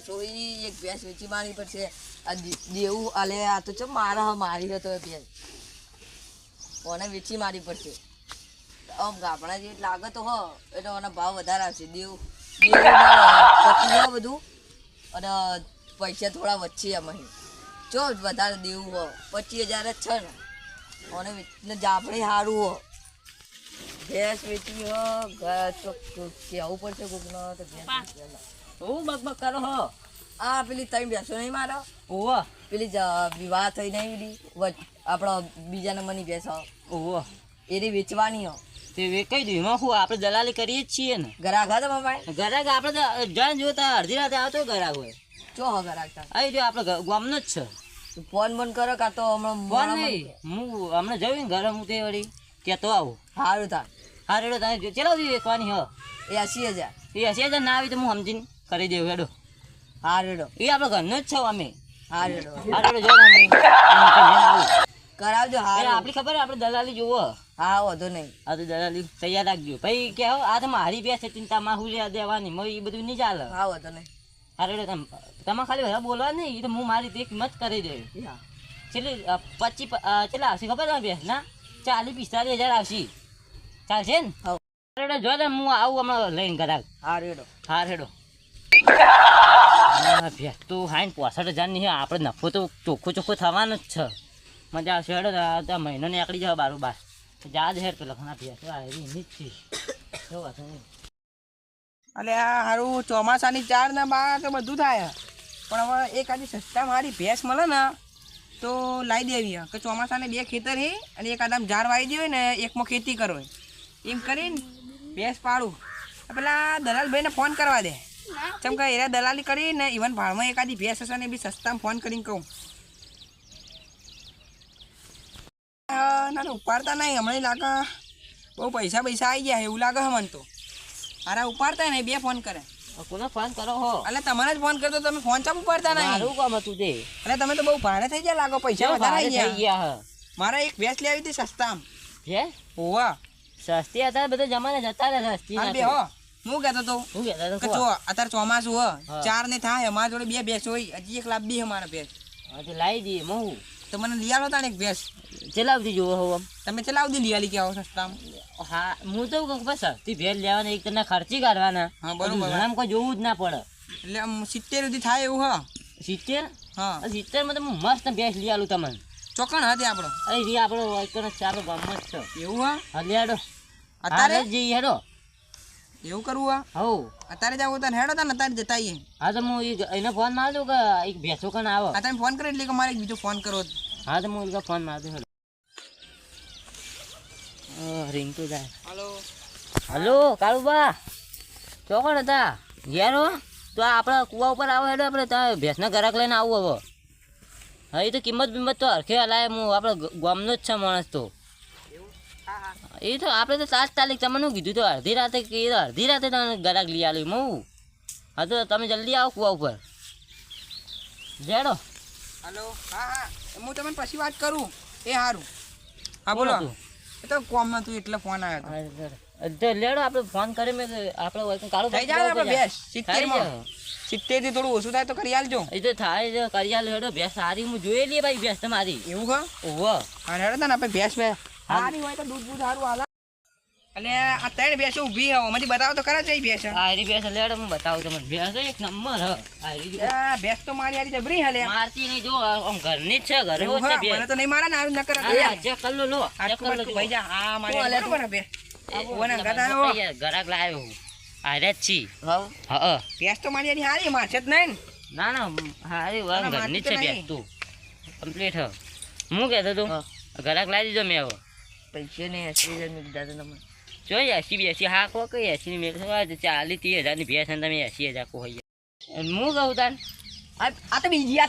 ભેંસો એક ભેંસ વેચી મારી પડશે. આ દેવું આલે આ તો ચમ મારી હતો ભેંસ કોને વેચી મારી પડશે. આમ ગાભણા જે લાગે તો એટલે એના ભાવ વધારે આવશે. દેવું પતી બધું અને પૈસા થોડા વચ્ચે એમાં જો વધારે દેવું હો 25,000 જ છે ને અને જાફડે સારું હો. ભેંસ વેચી હો કહેવું પડશે કોકનો તો ભેંસ હું બકબક કરો હો. આ પેલી ત્રણ ભેંસો નહીં મારો ઓહો પેલી વિવાહ થઈ નહીં આપણો બીજા નંબરની ભેંસ ઓહો એની વેચવાની હો. તે વેચાઈ દઉં એમાં શું આપણે દલાલી કરીએ જ છીએ ને. ગરાક હા તમારે ગરાક આપણે જાણ જોતા અડધી રાતે આવતો ગરાક હોય ચો હો ગરાક આવી જો આપણે ગામનો જ છે. ફોન બોન કરો કાં તો હમણાં ફોન નહીં હું હમણાં જવું ને ઘરે હું તે વળી કહેતો આવું સારું થાય. હા રેડો તમે ચલાવી દઈએ વેચવાની હ 80,000 એ 80,000 ના આવી તો હું સમજીને કરી દેવું હેડો. હા રેડો એ આપણે ઘરનો જ છો અમે. હા રેડો હા રેડો જો કરાવજો. હા આપણી ખબર આપણે દલાલી જોવો. હા વધુ નહીં. હા તો દલાલી તૈયાર રાખજો ભાઈ કે આ તો મારી બેસ છે ચિંતામાં હું લે દેવાની એ બધું નહીં ચાલે. હા વધુ નહીં. હા રેડો તમે ખાલી બધા બોલવા નહીં એ તો હું મારી તે કિંમત કરી દેવી. છેલ્લી 25 કેટલા આવશે ખબર તમે બેસ ના 40-45,000 આવશે ચાલશે ને. રેડો જો ને હું આવું હમણાં લઈને ગરાક. હા રેડો. હા રેડો ભેસ તો 60-65,000 ની આપણે નફો તો ચોખ્ખો થવાનો જ છે. મજા આવશે હેડો આ મહિનો નીકળી જાવ બારોબાર જા જ હેડ પેલા ઘણા ભેસ એની જ છે. એટલે આ સારું ચોમાસાની 4 ને 12 તો બધું થાય પણ હવે એક આજી સસ્તા મારી ભેંસ મળે ને તો લાવી દેવી કે ચોમાસાને 2 ખેતર હે અને એક આદામ ઝાડ વાવી દે હોય ને એકમાં ખેતી કરો એમ કરીને ભેંસ પાડું. પેલા દલાલભાઈને ફોન કરવા દે ચમ કે એરા દલાલી કરીને ઇવન ભાડમાં એકાદી ભેંસ હશે ને બી સસ્તામાં ફોન કરીને કહું. ના ઉપાડતા નહીં હમણાં લાગે બહુ પૈસા આવી ગયા એવું લાગે મને તો. અરે ઉપાડતા ને 2 ફોન કરે. કોને ફોન કરો હો? એટલે તમારે જ ફોન કરતો તમે ફોન ચમ ઉપાડતા નહીં? મારું કામ હતું તે. એટલે તમે તો બહુ ભાડે થઈ ગયા લાગો પૈસા વધારે આવી ગયા. મારા એક ભેંસ લેવી હતી સસ્તામાં. હે ઓવા સસ્તી હતા બધા જમાને જતા રહ્યા સસ્તી હા બે હો હું કહેતો તો હું કહેતો કે જો અત્યારે ચોમાસું હો 4 ને થાય અમારા જોડે 2 ભેંસ હોય હજી 1 લાખ બી અમારા ભેંસ. હા તો લાવી દઈએ હું તો મને લઈ આવો તાને એક ભેંસ ચલાવતી જોવો હો આમ તમે ચલાવી દી લઈ આવો સસ્તામાં. હા હું તો કહું બસ સસ્તી ભેળ લેવાના એક તને ખર્ચી કાઢવાના. હા બરોબર આમ કોઈ જોવું જ ના પડે. એટલે આમ 70 સુધી થાય એવું હા 70? હા 70 માં તો હું મસ્ત ભેંસ લઈ આલું તમને. ચોકણ હતી આપણો અહીં આપણો વાયકનો ચાલો ગામમાં જ છે એવું હા. હા લે હેડો અત્યારે જઈએ હેડો. એવું કરવું હા હો અત્યારે જાવ તો હેડો તા ને અત્યારે જતા આવીએ. હા તો હું એને ફોન માર દઉં કે એક ભેંસો કને આવો. હા તમે ફોન કરો એટલે કે મારે એક બીજો ફોન કરો. હા તો હું ફોન માર દઉં હેડો. રિંગ તો જાય. હલો કાળુબા ચોકણ હતા ઘેર હો તો આપણા કુવા ઉપર આવો હેડો આપણે ત્યાં ભેંસના ગરાક લઈને આવું હવે. હા એ તો કિંમત તો હરખે હલાય હું આપણે ગામનો જ છે માણસ તો. એ તો આપણે તો 7 તારીખ તમને કીધું તો અડધી રાતે તમે ગરાક લઈ આવ્યું હું. હા તો તમે જલ્દી આવો કુવા ઉપર જેડો. હલો હા હા હું તમને પછી વાત કરું એ સારું. હા બોલો એ તો કોમમાં તું એટલે ફોન આવ્યો હતો લેડો આપણે ફોન કરી મેં આપણે કાળો થઈ જાય આપણે ભેંસ 70 થી થોડું ઓછું થાય તો કરી આલજો. એ તો થાય કરી આલ હેડો ભેંસ સારી હું જોઈ લઈએ ભાઈ ભેંસ તમારી. એવું હા ઓહો હા હેડો ને આપણે ભેંસ સારી હોય તો દૂધ સારું હાલે. અને આ 3 ભેંસો ઊભી હો મને બતાવો તો ખરા જઈ ભેંસ. આરી ભેંસ લેડો હું બતાવું તમને ભેંસ એક નંબર હ. આ ભેંસ તો મારી આરી જબરી હાલે મારતી નહીં જો આમ ઘરની જ છે ઘરે જ છે ભેંસ. મને તો નહીં મારા ને આવું ન કરે. ચેક કર લો ભાઈ જા આ મારી બરોબર બે ઓને ગદાયો ગરાક લાવ્યો હું આરે જ છી. હા ભેંસ તો મારી આરી હારી મારશે જ નહીં. ના ના હારી વાંગ ઘરની જ છે ભેંસ તું કમ્પ્લીટ હ. હું કહેતો તું ગરાક લાવી દીધો મેં હવે પૈસે ને 80,000 ની દીધા તો તમે જો 80 હા કો કઈ 80 ની મેં 40-30,000 ની ભેંસ તમે 80,000 કો હોય. હું કહું તાન આ તો બીજી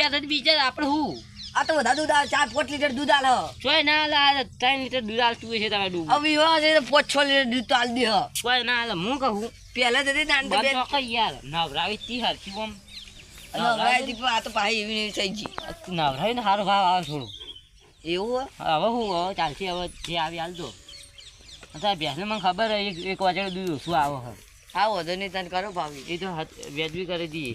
આ બીજા આપણે હું આ તો બધા દૂધ 4-5 લીટર દૂધ આલે કોઈ ના આલે 3 લીટર દૂધ આલતું છે તમે ડૂબ હવે વિવાહ છે 5-6 લીટર દૂધ તો આલ દે કોઈ ના આલે. હું કહું પહેલા તો દાન તો બે યાર નવરાવી તી હરખી ઓમ નવરાઈ દી આ તો પાહી એવી થઈ ગઈ નવરાવી ને સારો ભાવ આવે થોડું એવું હવે હું હવે ચાલશે હવે જે આવી હાલ દો. અત્યારે ભેંસને મને ખબર એક વાજે દૂધ ઓછું આવે. હા વધુ નહીં તને કરો ભાવી એ તો વેચવી કરી દઈએ.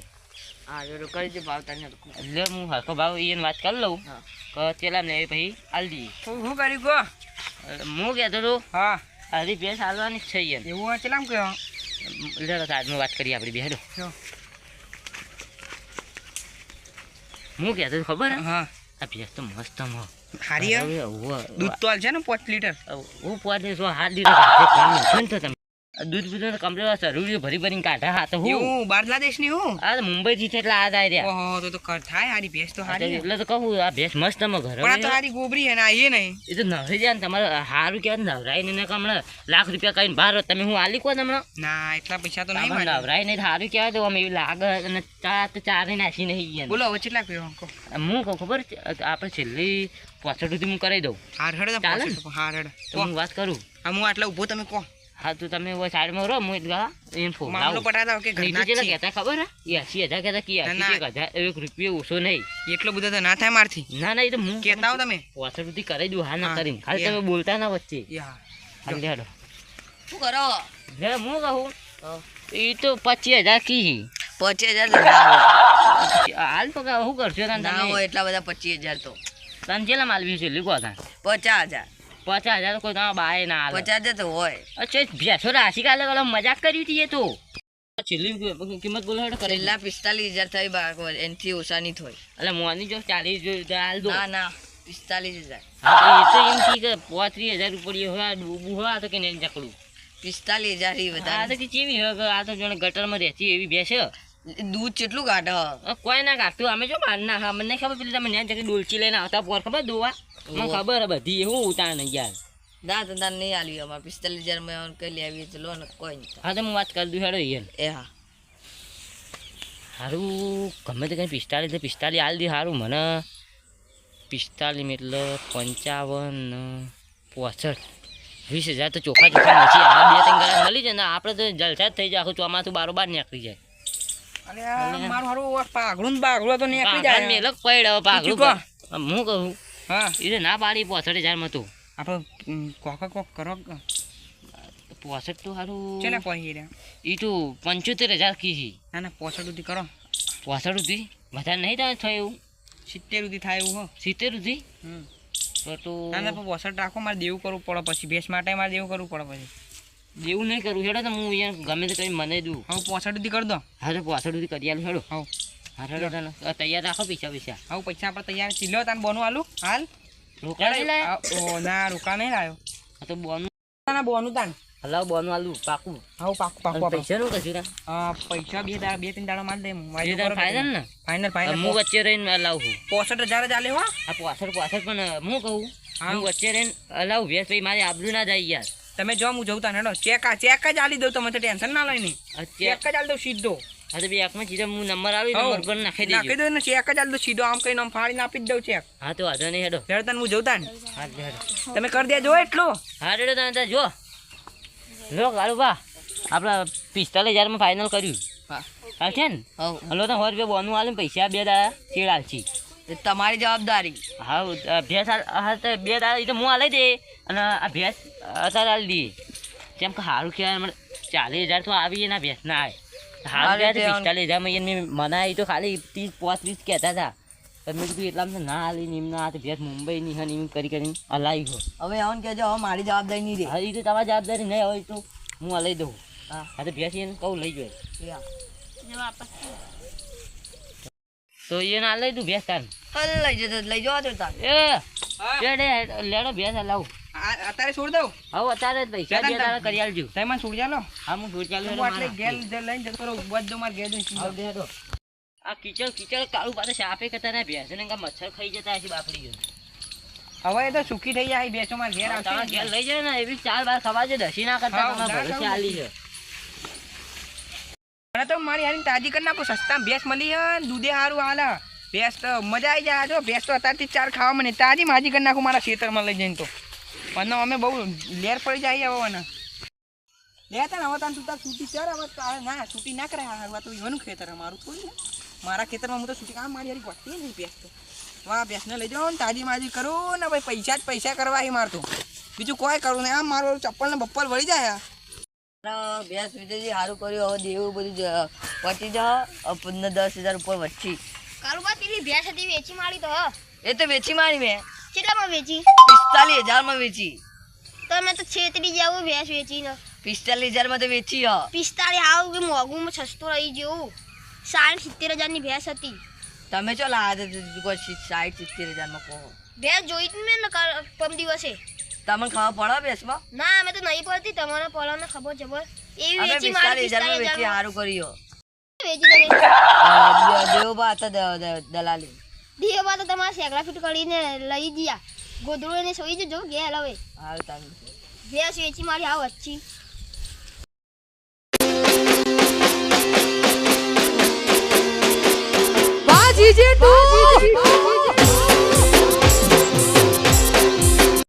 હા જો કરી દે ભાવ તને એટલે હું હરખો ભાવ એને વાત કરી લઉં હા કે ચેલા ને પછી હાલ દઈએ શું કર્યું કહો? હું કહેતો હતો હા હરી ભેંસ હાલવાની જ છે એને એવું હોય ચલામ કહો. લેડો આજમાં વાત કરીએ આપણી બેહેડો જો. હું કહેતો હતો ખબર હે? હા આ ભેંસ તો મસ્ત હારી હે? દૂધ તો હાલ છે ને 5 લીટર. હું પોતે જો હાથ દીધો કાઢે કોણ નથી તો તમે દૂધ બૂધ કમ્પ્લેટ જરૂરી ભરી ભરીને કાઢા હા તો હું એવું બાંગ્લાદેશ ની હું આ મુંબઈ થી છે એટલે આ જાય રહ્યા ઓહો તો થાય હારી ભેંસ તો હારી હે. એટલે તો કહું આ ભેંસ મસ્ત અમે ઘરે પણ આ તો હારી ગોબરી હે ને આ એ નહીં. એ તો નવરી જાય ને તમારે સારું કહેવાય નવરાય ને હમણાં લાખ રૂપિયા કહીને બહાર તમે હું આલી કહો હમણાં ના એટલા પૈસા તો નહીં તમારે મારે. નવરાય નહીં સારું કહેવાય તો અમે એવું લાગે અને ચા તો ચારે નાસી નહીં ગયા બોલો હવે કેટલા કહો કહો. હું કહું ખબર છે, આપણે છેલ્લી 65 સુધી હું કરાવી દઉં હાર હેડ ચાલે ને? હાર હેડ તો હું વાત કરું હું આટલા ઊભો તમે કહો હા તો તમે સાઈડમાં રહો હું એટલે એને ફોન મામલો પટાતા કે ઘરના જ છીએ. કહેતા ખબર હે 80,000 કહેતા કે 80,000 એક રૂપિયો ઓછો નહીં એટલો બધો તો ના થાય મારથી. ના ના એ તો હું કહેતા હો તમે 65 સુધી કરાવી દઉં હા ના હા, કરીને ખાલી એ તમે બોલતા ના વચ્ચે યા હાલ લેડો શું કરો લે હું કહું એ તો 25,000 કી 25,000 હાલ તો શું કરશો તને ના હોય એટલા બધા 25,000 તો તને જેલા માલવી છે લીધો હતા 50,000 50,000 કોઈ તમારા બાએ ના હાલે 50,000 તો હોય અચ્છા ભેસો રાશી કાલે કાલે મજાક કરી હતી એ તો છેલ્લી કિંમત બોલો હેડો કરે છેલ્લા 45,000 થઈ બાર એનથી ઓછા નહીં થોય એટલે મોની જો 40 જો હાલ દો ના ના 45,000 હા તો એ તો એમ કી કે 35,000 રૂપિયા હોય ડૂબું હોય તો કે નહીં જકડું 45,000 થી આ વધારે તો કે ચેવી હોય કે આ તો જોને ગટરમાં રહેતી એવી ભેંસ છે. દૂધ કેટલું કાઢે કોઈ ના કાઢતું અમે જો બહાર ના મને નહીં ખબર પેલી તમે ત્યાં જગ્યાએ ડોલચી લઈને આવતા પોર ખબર દોવા મને ખબર હે બધી એવું ઉતાર નહીં યાર દાંત દાંત નહીં આલ્યું અમારે 45,000 માં કઈ લેવી તો લો ને કોઈ નહીં હા તો હું વાત કરી દઉં હેડો યાર એ હા સારું ગમે તે કંઈ 45 તો 45 હાલ દી સારું મને 45 એટલે 55 65 20,000 તો ચોખા નથી આ 2-3 ગ્રામ મળી જાય ને આપણે તો જલસા જ થઈ જાય આખું ચોમાસું બારોબાર નીકળી જાય અરે આ મારું હારું પાઘડું ને બાઘડું તો નીકળી જાય. મેલક પડ્યો પાઘડું બીજું હું કહું હા એ તો ના પાડી 65,000 માં તો આપણે કોક કરો 65 તો સારું ચેલા કહી રહ્યા એ તો 75,000 કીધી ના ના 65 સુધી કરો 65 સુધી વધારે નહીં થાય થયું એવું 70 સુધી થાય એવું હો 70 સુધી હમ. તો ના ના પણ 65 રાખો મારે દેવું કરવું પડે પછી ભેંસ માટે મારે દેવું કરવું પડે પછી એવું નહીં કરવું હેડો તો હું અહીંયા ગમે તે કંઈ મને દઉં હવે 65 સુધી કરી દો હા તો 65 સુધી કરી આલું હેડો હવ હા હેડો તને તૈયાર રાખો પૈસા હવે પૈસા આપણે તૈયાર ચીલો તાન બોનું આલું હાલ રોકા નહીં લાય ઓ ના રોકા નહીં લાયો હા તો બોનું ના બોનું તાન હલાવ બોનું આલું પાકું હવે પાકું પાકું પૈસા નું કશું પૈસા 2-3 દાડા માર દે ફાયદા ને ફાઇનલ હું ફાઇનલ વચ્ચે રહીને લાવું 65,000 જ આલે હો આ 65 પણ હું કહું હા. હું વચ્ચે રહીને લાવું ભેસ ભાઈ મારે આબરૂ ના જાય યાર તમે જો હું જઉં તાન હેડો ચેક જ આલી દઉં તમે તો ટેન્શન ના લઈ નહીં ચેક જ આલી દઉં સીધો હા તો બે એકમાં સીધા હું નંબર આવી હઉ. નંબર પર નાખી દેજો નાખી દઉં ને ચેક જ આલી દઉં સીધો આમ કઈ નામ ફાડીને આપી જ દઉં ચેક હા તો વાંધો નહીં હેડો હેડો તાન હું જઉં તાન હા હેડો તમે કરી દેજો એટલું હા રેડો તમે જો લો કાળુ બા આપણે 45,000 માં ફાઇનલ કર્યું હા હાલ છે ને હવ હલો તો 100 રૂપિયા બોનું આલે પૈસા 2 દાડા ચેડ હાલશી એ તમારી જવાબદારી હા ભેંસ હા તો 2 દાડા એ તો હું હાલી દે અને આ ભેંસ અત્યારે હાલી દઈએ કેમ કે સારું કહેવાય મને 40,000 તો આવી એના ભેંસ ના આવે સારું કહેવાય 45,000 માં એને મનાય તો ખાલી 30-35 કહેતા હતા તમે કીધું એટલામાં તો ના હાલી ને એમના આ ભેંસ મુંબઈની હે ને એમ કરી હલાવી ગયો હવે આવન કહેજો હવે મારી જવાબદારી નહીં હા એ તો તમારી જવાબદારી નહીં હોય તો હું હલાવી દઉં હા હા તો ભેંસ એને કહું લઈ જાય એ હા તો એને હાલ લઈ દઉં ભેંસ તાર લઈ જવા દો તાર લેડો ભેંસ હલાવું અત્યારે છોડ દઉં હવે અત્યારે જ પૈસા 2 દાડા કરી આલજો તમે મને છોડી ચાલો હા હું છોડ ચાલુ હું આટલે ગેલ લઈને જતો રહું બધું મારે ઘેર જઈને આ કીચડ કાળું પાછા સાપે કરતા ના ભેંસ ને મચ્છર ખાઈ જતા હશે બાપડી ગયો હવે એ તો સુખી થઈ જાય બેસો મારે ઘેર તમારા આવશે ઘેર લઈ જાય ને એવી 4 બાર ખવા છે દસી ના કરતા હા, તમારા ના ભરોસે ખાવું. આલી છે મને તો મારી હારી તાજી કરી નાખો સસ્તા ભેંસ મળી હે ને દૂધે સારું હાલે ભેંસ તો મજા આવી જાય જો ભેંસ તો અત્યારથી 4 ખાવા મને તાજી માજી કરી નાખું મારા ખેતરમાં લઈ જઈને તો મને અમે બહુ લેર પડી જાય હવે મને લેતા ને હવે તાન તું તાર છૂટી ચર હવે ના છૂટી ના કરે હારું આ તો એવાનું ખેતર અમારું થોડી ને મારા ખેતરમાં હું તો છૂટી કામ મારી હારી વધતી નહીં ભેંસ તો વાહ ભેંસને લઈ જાઓ ને તાજી માજી કરું ને ભાઈ પૈસા જ પૈસા કરવા એ મારતું બીજું કોઈ કરું નહીં આમ મારું ચપ્પલ ને બપ્પલ વળી જાય ભેંસ વેચેથી સારું કર્યું. હવે દેવું બધું પચી જા. 10,000 ઉપર વચ્ચી. કારુબા પેલી ભેંસ હતી વેચી મારી તો એ તો વેચી મારી મેં. કેટલામાં વેચી? 45,000 વેચી. તમે તો છેતરી જાવ ભેંસ વેચીને. 45,000 તો વેચી હ. 45 આવ કે મોંઘું સસ્તું રહી જેવું. 60-70 ની ભેંસ હતી. તમે ચો લાયા 60-70,000 કહો. ભેંસ જોઈ જ મેં ને પરમ દિવસે. તમને ખબર પડે ભેંસમાં? ના અમે તો નહીં પડતી તમને પડે ખબર જબર એવી અમે વેચી મારી 45,000 વેચી સારું કર્યું. વેચી તમે દેવબા હતા દલાલી. દેવા તો તમારા શેકડા ફીટ કરીને લઈ ગયા ગોદડું એને સોઈ જજો ઘેર હવે હાલ તમે ભેંસ વેચી મારી આવ વચ્ચી વાહ જીજે તું